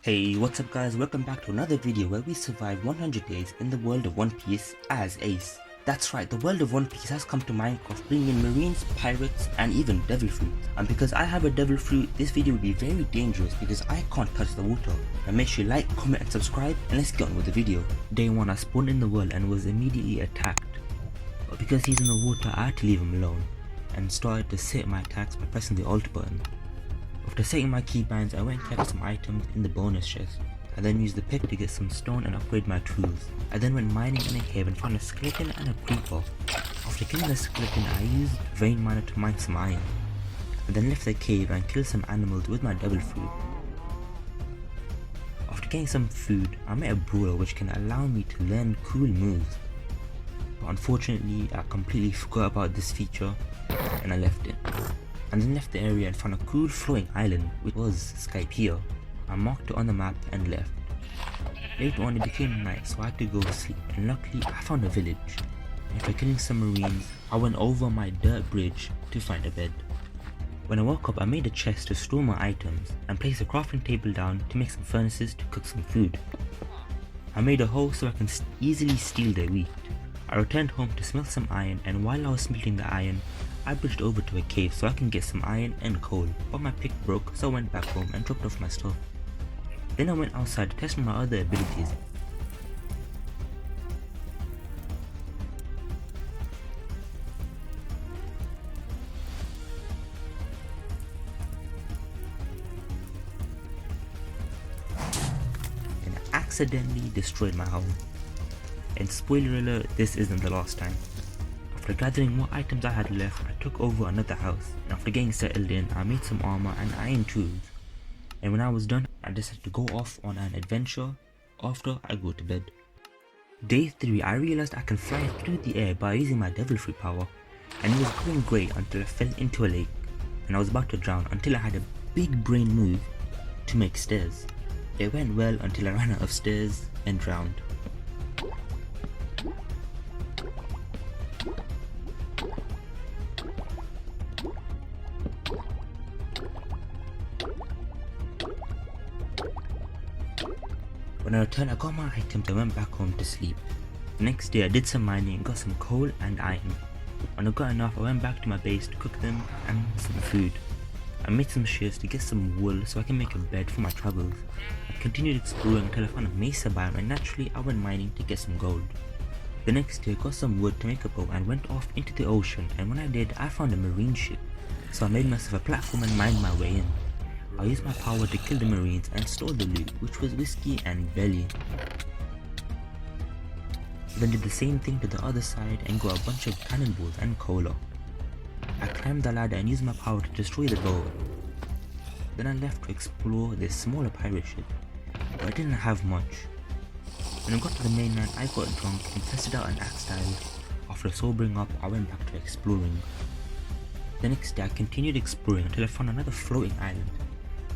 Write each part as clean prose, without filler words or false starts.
Hey, what's up guys, welcome back to another video where we survive 100 days in the world of One Piece as Ace. That's right, the world of One Piece has come to Minecraft, bringing in marines, pirates and even devil fruit. And because I have a devil fruit, this video will be very dangerous because I can't touch the water. And make sure you like, comment and subscribe, and let's get on with the video. Day 1 I spawned in the world and was immediately attacked. But because he's in the water I had to leave him alone and started to set my attacks by pressing the alt button. After setting my keybinds, I went and collected some items in the bonus chest. I then used the pick to get some stone and upgrade my tools. I then went mining in a cave and found a skeleton and a creeper. After killing the skeleton, I used vein miner to mine some iron. I then left the cave and killed some animals with my devil fruit. After getting some food, I met a brawler which can allow me to learn cool moves. But unfortunately, I completely forgot about this feature and I left it. And then left the area and found a cool floating island which was Skypiea. I marked it on the map and left. Later on it became night, so I had to go sleep, and luckily I found a village. After killing some marines, I went over my dirt bridge to find a bed. When I woke up I made a chest to store my items and placed a crafting table down to make some furnaces to cook some food. I made a hole so I can easily steal their wheat. I returned home to smelt some iron, and while I was smelting the iron, I bridged over to a cave so I can get some iron and coal, but my pick broke, so I went back home and dropped off my stuff. Then I went outside to test my other abilities. And I accidentally destroyed my home. And spoiler alert, this isn't the last time. After gathering what items I had left, I took over another house, and after getting settled in, I made some armor and iron tools. And when I was done, I decided to go off on an adventure after I go to bed. Day 3, I realized I can fly through the air by using my devil fruit power, and it was going great until I fell into a lake, and I was about to drown until I had a big brain move to make stairs. It went well until I ran out of stairs and drowned. When I returned, I got my items and went back home to sleep. The next day I did some mining and got some coal and iron. When I got enough, I went back to my base to cook them and some food. I made some shears to get some wool so I can make a bed for my travels. I continued exploring until I found a mesa biome, and naturally I went mining to get some gold. The next day I got some wood to make a bow and went off into the ocean, and when I did, I found a marine ship. So I made myself a platform and mined my way in. I used my power to kill the marines and stole the loot, which was whiskey and belly. Then did the same thing to the other side and got a bunch of cannonballs and cola. I climbed the ladder and used my power to destroy the boat. Then I left to explore this smaller pirate ship, but I didn't have much. When I got to the mainland, I got drunk and tested out an axe style. After sobering up, I went back to exploring. The next day I continued exploring until I found another floating island.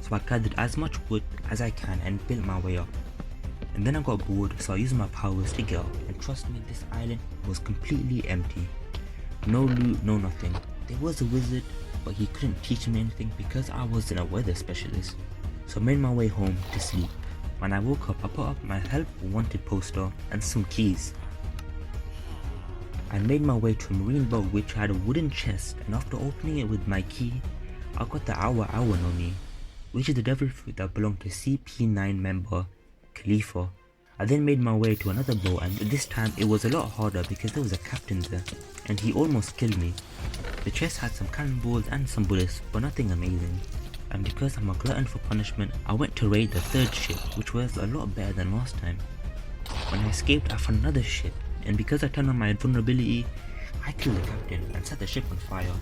So I gathered as much wood as I can and built my way up. And then I got bored, so I used my powers to get up, and trust me, this island was completely empty. No loot, no nothing. There was a wizard, but he couldn't teach me anything because I wasn't a weather specialist. So I made my way home to sleep. When I woke up, I put up my help wanted poster and some keys. I made my way to a marine boat which had a wooden chest, and after opening it with my key, I got the Awa no Mi, which is the devil fruit that belonged to CP9 member Khalifa. I then made my way to another boat, and this time it was a lot harder because there was a captain there and he almost killed me. The chest had some cannonballs and some bullets, but nothing amazing. And because I'm a glutton for punishment, I went to raid the third ship, which was a lot better than last time. When I escaped, I found another ship, and because I turned on my vulnerability, I killed the captain and set the ship on fire.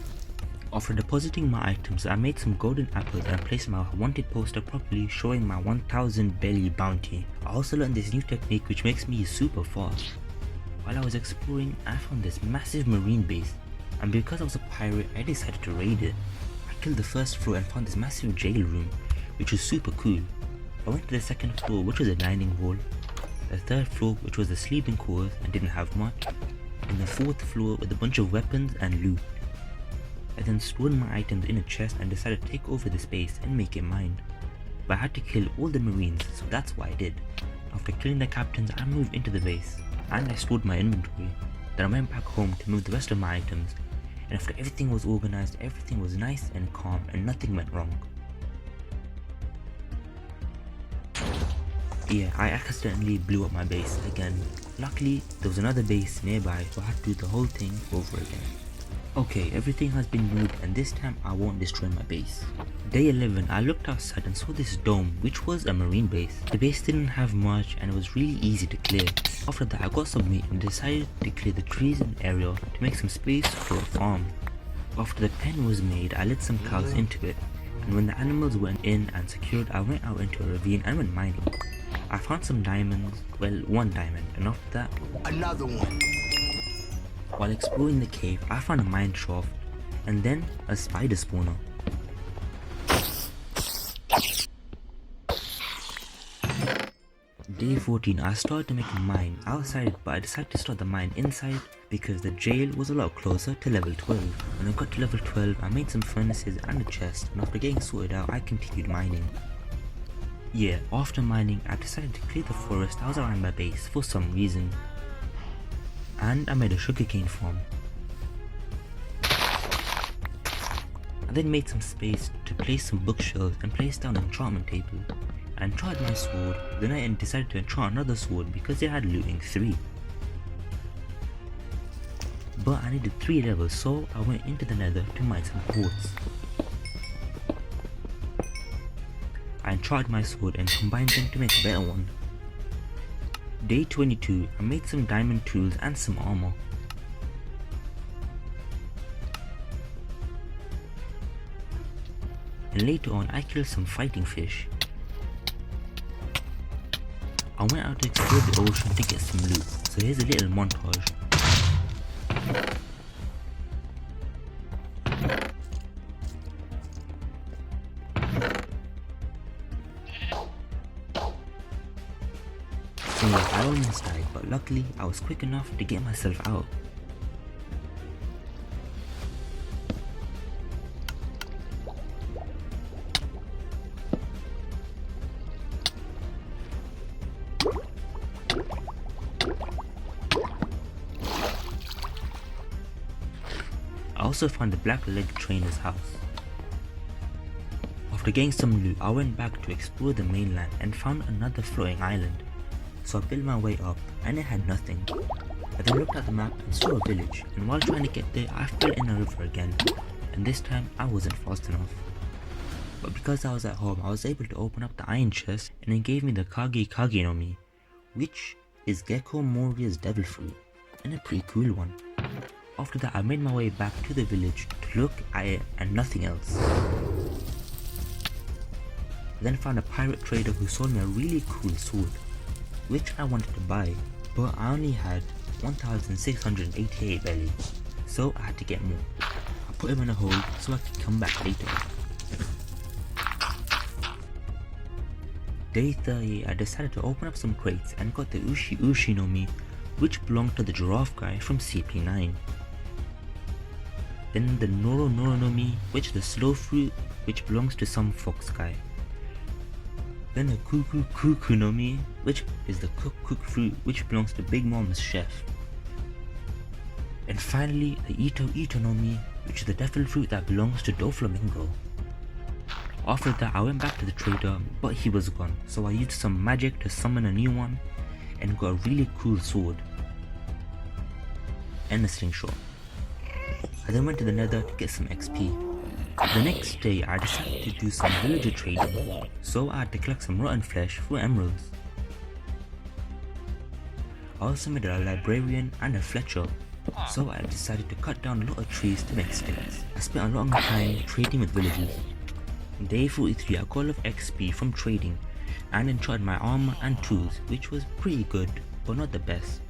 After depositing my items, I made some golden apples and placed my wanted poster properly, showing my 1000 belly bounty. I also learned this new technique which makes me super fast. While I was exploring, I found this massive marine base, and because I was a pirate, I decided to raid it. I killed the first floor and found this massive jail room, which was super cool. I went to the second floor, which was a dining hall, the third floor, which was the sleeping quarters and didn't have much, and the fourth floor with a bunch of weapons and loot. I then stored my items in a chest and decided to take over the space and make it mine. but I had to kill all the marines, so that's what I did. After killing the captains, I moved into the base, and I stored my inventory. Then I went back home to move the rest of my items, and after everything was organized, everything was nice and calm and nothing went wrong. Yeah, I accidentally blew up my base again. Luckily, there was another base nearby, so I had to do the whole thing over again. Okay, everything has been moved and this time I won't destroy my base. Day 11, I looked outside and saw this dome, which was a marine base. The base didn't have much and it was really easy to clear. After that, I got some meat and decided to clear the trees in the area to make some space for a farm. After the pen was made, I led some cows into it, and when the animals went in and secured, I went out into a ravine and went mining. I found some diamonds, well, one diamond, and after that, another one. While exploring the cave, I found a mine shaft, and then a spider spawner. Day 14, I started to make a mine outside, but I decided to start the mine inside because the jail was a lot closer to level 12. When I got to level 12, I made some furnaces and a chest, and after getting sorted out, I continued mining. Yeah, after mining, I decided to clear the forest that was around my base for some reason. And I made a sugarcane farm. I then made some space to place some bookshelves and place down an enchantment table. I enchanted my sword, then I decided to enchant another sword because it had looting 3. But I needed 3 levels, so I went into the nether to mine some quartz. I enchanted my sword and combined them to make a better one. Day 22, I made some diamond tools and some armor. And later on, I killed some fighting fish. I went out to explore the ocean to get some loot, so here's a little montage. So yeah, I almost died, but luckily I was quick enough to get myself out. I also found the black leg trainer's house. After getting some loot, I went back to explore the mainland and found another floating island. So I built my way up and it had nothing. I then looked at the map and saw a village, and while trying to get there I fell in a river again, and this time I wasn't fast enough. But because I was at home, I was able to open up the iron chest and it gave me the Kage no Mi, which is Gecko Moria's devil fruit, and a pretty cool one. After that I made my way back to the village to look at it and nothing else. I then found a pirate trader who sold me a really cool sword, which I wanted to buy, but I only had 1688 belly, so I had to get more. I put him in a hole so I could come back later. Day 30, I decided to open up some crates and got the Ushi no Mi, which belonged to the giraffe guy from CP9. Then the Noro no Mi, which is the slow fruit, which belongs to some fox guy. Then a Kuku no Mi, which is the cook fruit, which belongs to Big Mom's chef. And finally the Ito no Mi, which is the devil fruit that belongs to Doflamingo. After that I went back to the trader, but he was gone, so I used some magic to summon a new one and got a really cool sword and a slingshot. I then went to the nether to get some XP. The next day I decided to do some villager trading, so I had to collect some rotten flesh for emeralds. I also made a librarian and a fletcher, so I decided to cut down a lot of trees to make sticks. I spent a lot of time trading with villagers. Day 43 I got a lot of XP from trading and enchanted my armor and tools, which was pretty good but not the best.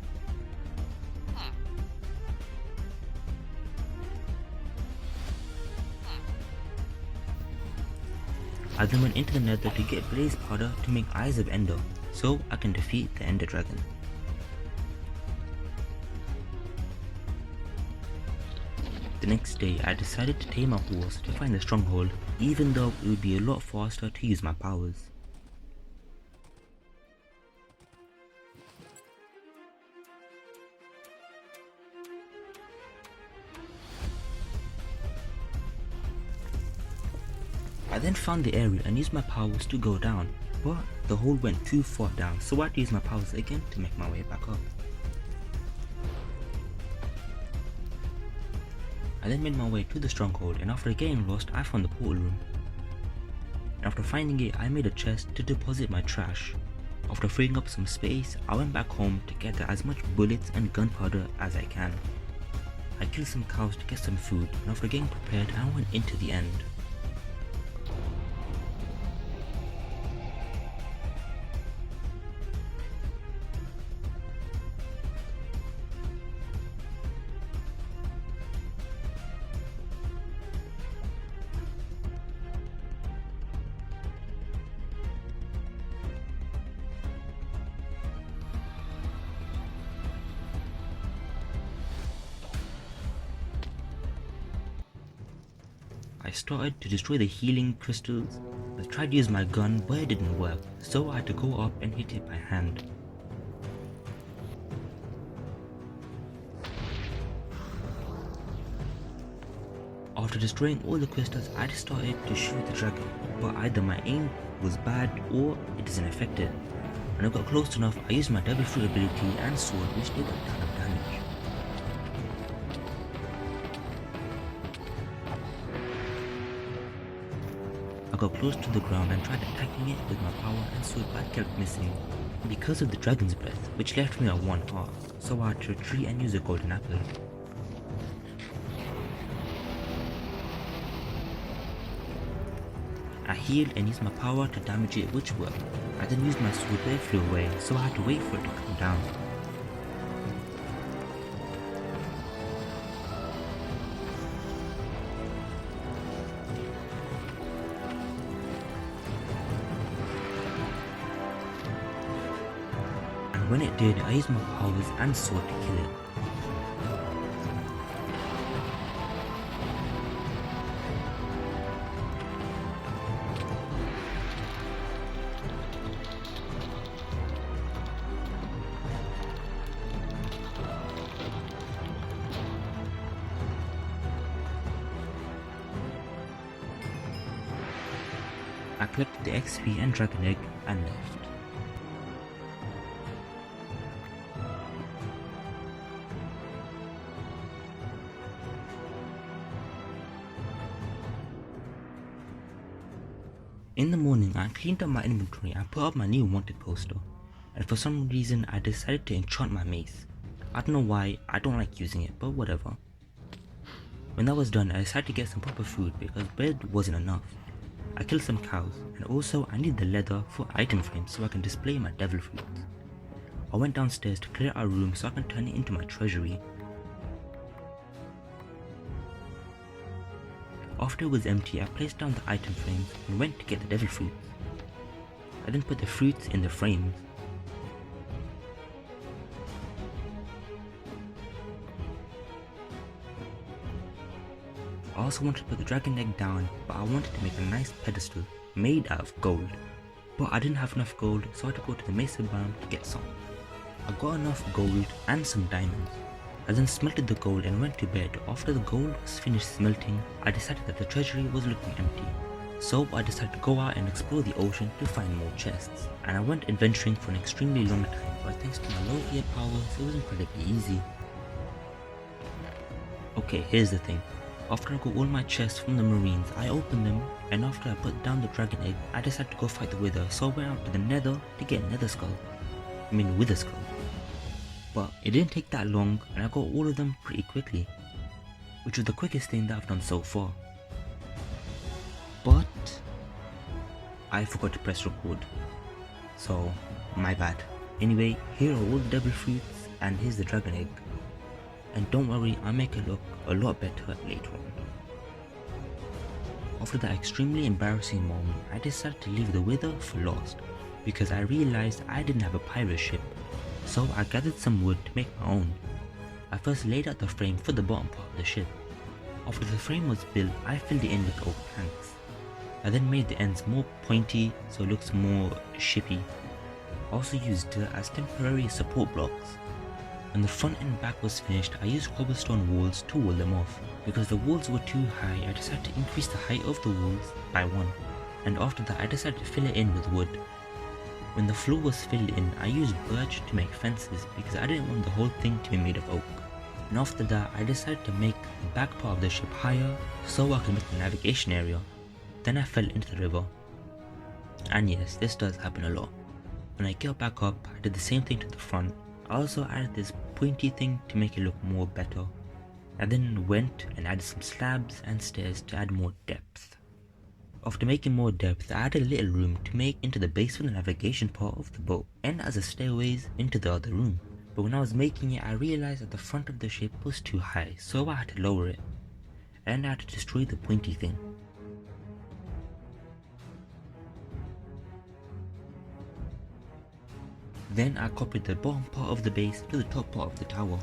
I then went into the nether to get blaze powder to make eyes of ender, so I can defeat the ender dragon. The next day, I decided to tame my horse to find the stronghold, even though it would be a lot faster to use my powers. I then found the area and used my powers to go down, but the hole went too far down, so I had to use my powers again to make my way back up. I then made my way to the stronghold, and after getting lost, I found the portal room. After finding it, I made a chest to deposit my trash. After freeing up some space, I went back home to gather as much bullets and gunpowder as I can. I killed some cows to get some food, and after getting prepared, I went into the end. I started to destroy the healing crystals. I tried to use my gun, but it didn't work, so I had to go up and hit it by hand. After destroying all the crystals, I started to shoot the dragon, but either my aim was bad or it isn't effective. When I got close enough, I used my double fruit ability and sword, which did a ton of damage. I got close to the ground and tried attacking it with my power and sword, but I kept missing because of the dragon's breath, which left me at 1 heart, so I had to retreat and use a golden apple. I healed and used my power to damage it, which worked. I then used my sword, but it flew away, so I had to wait for it to come down. And when it did, I used my powers and sword to kill it. I collected the XP and dragon egg and left. In the morning, I cleaned up my inventory and put up my new wanted poster, and for some reason I decided to enchant my mace. I don't know why, I don't like using it, but whatever. When that was done, I decided to get some proper food because bread wasn't enough. I killed some cows, and also I need the leather for item frames so I can display my devil fruits. I went downstairs to clear out a room so I can turn it into my treasury. After it was empty, I placed down the item frames and went to get the devil fruits. I then put the fruits in the frames. I also wanted to put the dragon egg down, but I wanted to make a nice pedestal made out of gold. But I didn't have enough gold, so I had to go to the mason barn to get some. I got enough gold and some diamonds. I then smelted the gold and went to bed. After the gold was finished smelting, I decided that the treasury was looking empty. So I decided to go out and explore the ocean to find more chests. And I went adventuring for an extremely long time, but thanks to my low gear powers, it was incredibly easy. Okay, here's the thing. After I got all my chests from the marines, I opened them, and after I put down the dragon egg, I decided to go fight the wither, so I went out to the nether to get wither skull. But it didn't take that long, and I got all of them pretty quickly, which was the quickest thing that I've done so far. But I forgot to press record, so my bad. Anyway, here are all the devil fruits, and here's the dragon egg. And don't worry, I'll make it look a lot better later on. After that extremely embarrassing moment, I decided to leave the wither for last, because I realized I didn't have a pirate ship, so I gathered some wood to make my own. I first laid out the frame for the bottom part of the ship. After the frame was built, I filled it in with oak planks. I then made the ends more pointy so it looks more shippy. I also used dirt as temporary support blocks. When the front and back was finished, I used cobblestone walls to wall them off. Because the walls were too high, I decided to increase the height of the walls by 1. And after that I decided to fill it in with wood. When the floor was filled in, I used birch to make fences because I didn't want the whole thing to be made of oak. And after that I decided to make the back part of the ship higher so I could make the navigation area. Then I fell into the river. And yes, this does happen a lot. When I got back up, I did the same thing to the front. I also added this pointy thing to make it look more better. I then went and added some slabs and stairs to add more depth. After making more depth, I added a little room to make into the base for the navigation part of the boat and as a stairways into the other room. But when I was making it, I realized that the front of the ship was too high, so I had to lower it. And I had to destroy the pointy thing. Then I copied the bottom part of the base to the top part of the tower.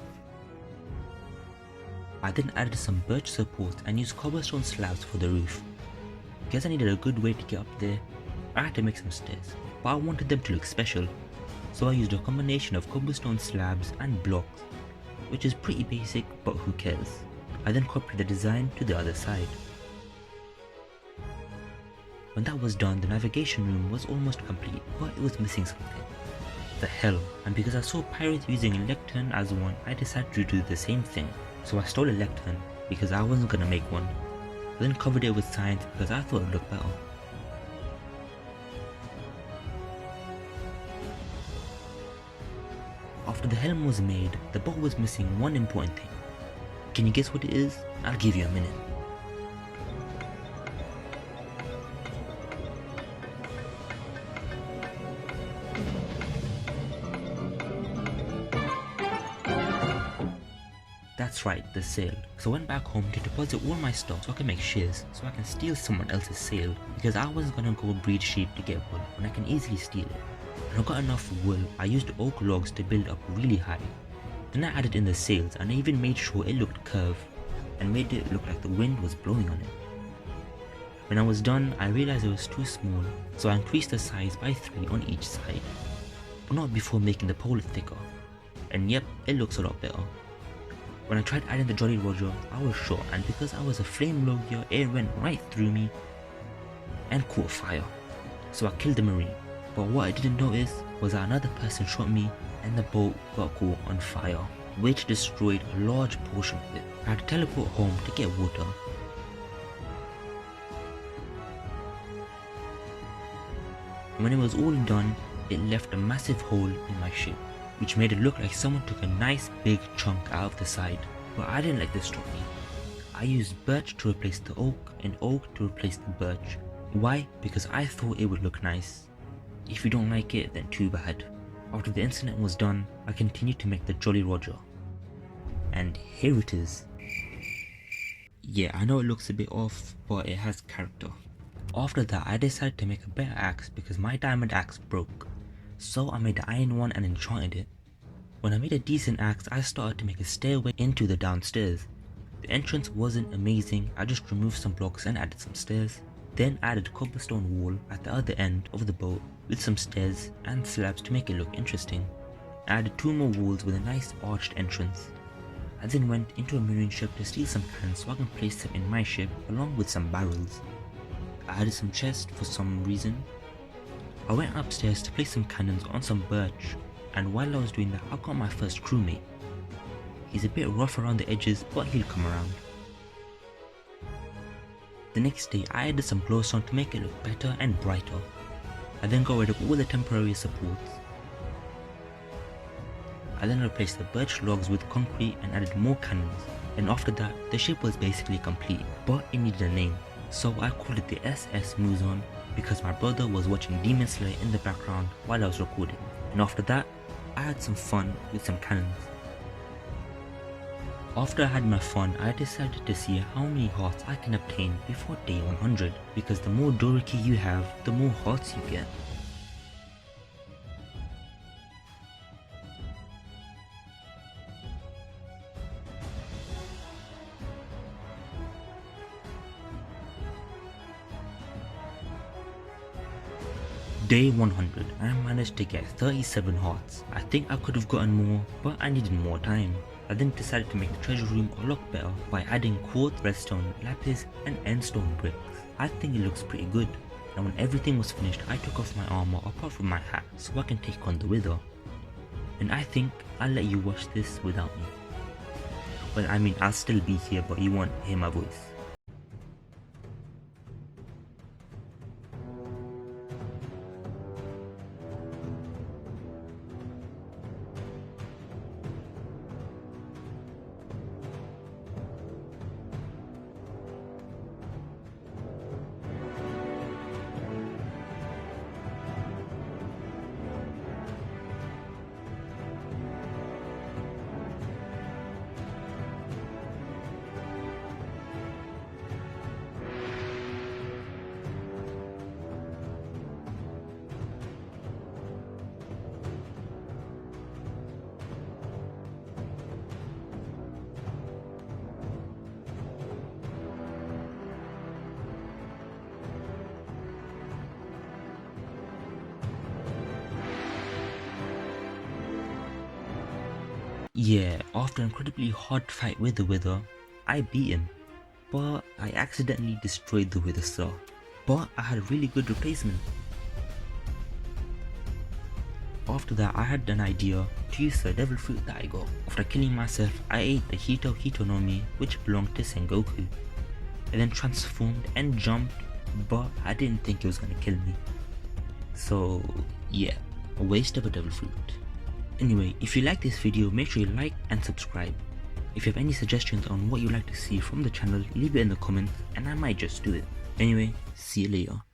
I then added some birch supports and used cobblestone slabs for the roof. Because I needed a good way to get up there, I had to make some stairs, but I wanted them to look special, so I used a combination of cobblestone slabs and blocks, which is pretty basic, but who cares. I then copied the design to the other side. When that was done, the navigation room was almost complete, but it was missing something. The helm, and because I saw pirates using a lectern as one, I decided to do the same thing. So I stole a lectern because I wasn't gonna make one. I then covered it with signs because I thought it looked better. After the helm was made, the boat was missing one important thing. Can you guess what it is? I'll give you a minute. That's right, the sail. So I went back home to deposit all my stuff so I can make shears, so I can steal someone else's sail, because I wasn't gonna go breed sheep to get wool when I can easily steal it. When I got enough wool, I used oak logs to build up really high. Then I added in the sails and I even made sure it looked curved and made it look like the wind was blowing on it. When I was done, I realized it was too small, so I increased the size by 3 on each side, but not before making the pole thicker. And yep, it looks a lot better. When I tried adding the Jolly Roger, I was shot, and because I was a flame logger, it went right through me and caught fire. So I killed the marine, but what I didn't notice was that another person shot me and the boat got caught on fire, which destroyed a large portion of it. I had to teleport home to get water. When it was all done, it left a massive hole in my ship, which made it look like someone took a nice big chunk out of the side. But I didn't let this stop me. I used birch to replace the oak and oak to replace the birch. Why? Because I thought it would look nice. If you don't like it, then too bad. After the incident was done, I continued to make the Jolly Roger. And here it is. Yeah, I know it looks a bit off, but it has character. After that, I decided to make a better axe because my diamond axe broke. So I made the iron one and enchanted it. When I made a decent axe, I started to make a stairway into the downstairs. The entrance wasn't amazing, I just removed some blocks and added some stairs. Then added a cobblestone wall at the other end of the boat with some stairs and slabs to make it look interesting. I added 2 more walls with a nice arched entrance. I then went into a marine ship to steal some cannons so I can place them in my ship along with some barrels. I added some chests for some reason. I went upstairs to place some cannons on some birch, and while I was doing that I got my first crewmate. He's a bit rough around the edges, but he'll come around. The next day I added some glowstone to make it look better and brighter. I then got rid of all the temporary supports. I then replaced the birch logs with concrete and added more cannons, and after that the ship was basically complete, but it needed a name, so I called it the SS Muzon because my brother was watching Demon Slayer in the background while I was recording. And after that, I had some fun with some cannons. After I had my fun, I decided to see how many hearts I can obtain before day 100, because the more Doriki you have, the more hearts you get. Day 100, I managed to get 37 hearts. I think I could have gotten more, but I needed more time. I then decided to make the treasure room a lot better by adding quartz, redstone, lapis and endstone bricks. I think it looks pretty good. And when everything was finished, I took off my armor apart from my hat so I can take on the Wither. And I think I'll let you watch this without me. Well, I mean, I'll still be here, but you won't hear my voice. Yeah, after an incredibly hard fight with the Wither, I beat him, but I accidentally destroyed the Wither Star. But I had a really good replacement. After that, I had an idea to use the devil fruit that I got. After killing myself, I ate the Hito no Mi, which belonged to Sengoku. I then transformed and jumped, but I didn't think it was gonna kill me. So yeah, a waste of a devil fruit. Anyway, if you like this video, make sure you like and subscribe. If you have any suggestions on what you'd like to see from the channel, leave it in the comments and I might just do it. Anyway, see you later.